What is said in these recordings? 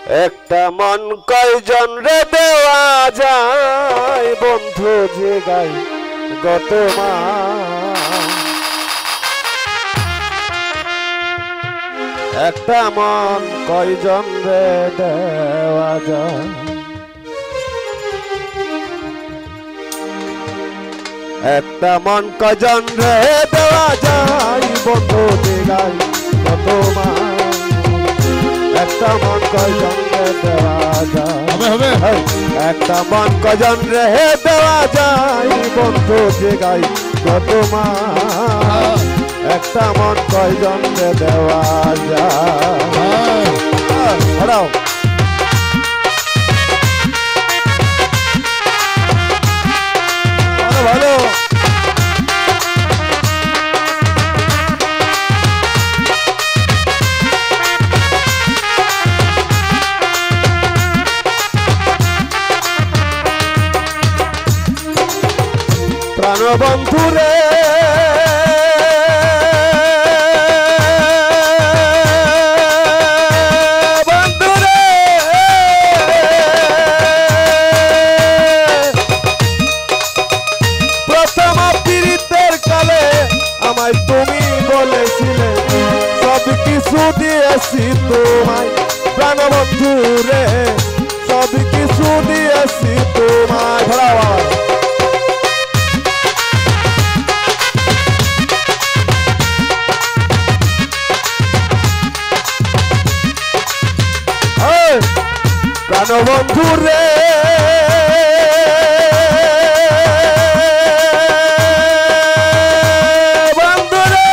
একটা মন কয়জন রে দেওয়া যায় বন্ধু যে গাই গত মা একটা মন কয়জন রে দেওয়া যায় একটা মন কয়জন রে দেওয়া যায় বন্ধু যে গাই গত মা একটা মন কয়জন রে দেওয়া যায় একটা মন কয়জন রে দেওয়া যায় বন্ধু যে গাই কত মা একটা মন কয়জন রে দেওয়া যায় ভালো প্রাণবন্ধু রে বন্ধু রে প্রথম পীড়িতের কালে আমায় তুমি বলেছিলে সব কিছু দিয়েছি তোমায় প্রাণবন্ধু রে সব কিছু দিয়েছি তোমায় ভালো প্রাণবন্ধু রে বন্ধু রে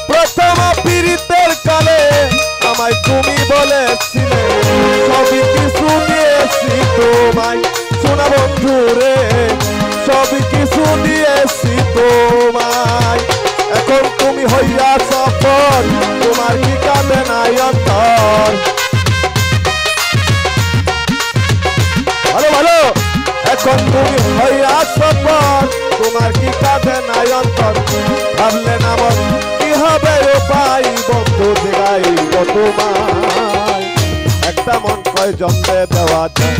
প্রথম পীড়িতের কালে আমায় তুমি বলেছিলে সবই কিছু দিয়েছি তোমায় শোনা বন্ধু রে সবই কিছু দিয়েছি তোমায় এখন তুমি হইয়া সফল তোমার কি কাঁদে নাই অন্তর ভালো ভালো এখন তুমি হইয়া সফল তোমার কি কাঁদে নাই অন্তর ভাবলে না মন কি হবে উপায় বন্ধু দেখাই তোমায় একটা মন কয়জন রে দেওয়া যায়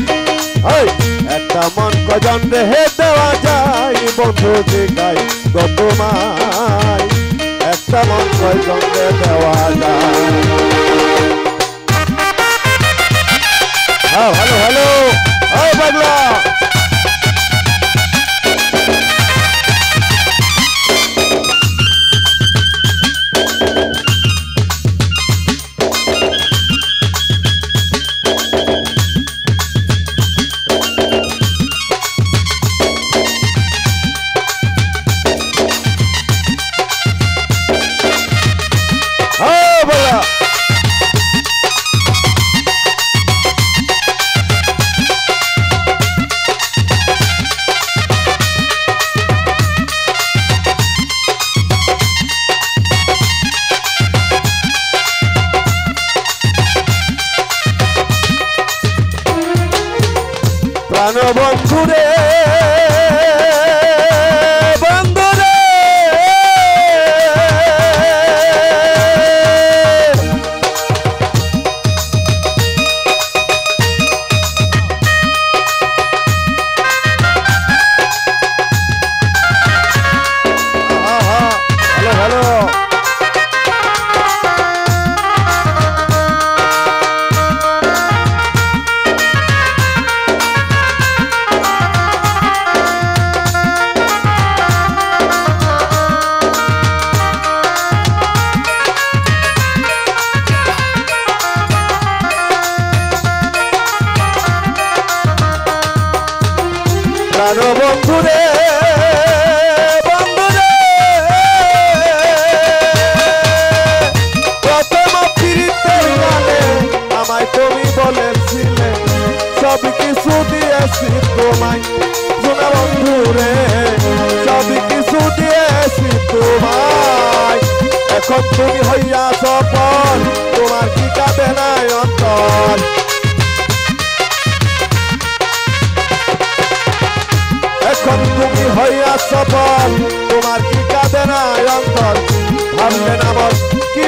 একটা মন কয়জন রে দেওয়া যায় বন্ধু দেখাই তোমায় একটা মন কয়জন রে দেওয়া যায় ভালো ভালো পাগলা প্রাণবন্ধু রে বন্ধু রে ভালো ভালো প্রাণবন্ধু রে বন্ধু রে প্রথম পীড়িতের কালে আমায় তুমি বলেছিলে সব কিছু দিয়েছি তোমায় শোনা বন্ধু রে সব কিছু দিয়েছি তোমায় এখন তুমি হইয়া সফল তোমার কি কাঁদে নাই অন্তর এখন তুমি হইয়া সফল তোমার কি কাঁদে নাই অন্তর ভাবলে না মন কি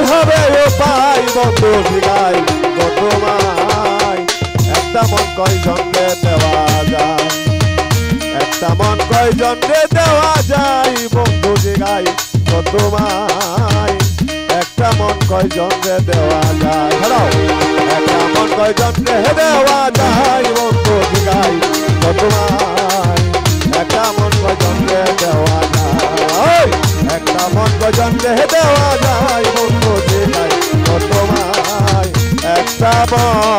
কয়জন রে দেওয়া যায় একটা মন কয়জন রে দেওয়া যায় বন্ধু জিগাই তো তোমায় একটা মন কয়জন রে দেওয়া যায় হারাও একটা মন কয়জন রে দেওয়া যায় বন্ধু জিগাই তো তোমায় একটা মন কয়জন রে দেওয়া যায় একটা মন কয়জন রে দেওয়া যায় বন্ধু জিগাই তো তোমায় একটা মন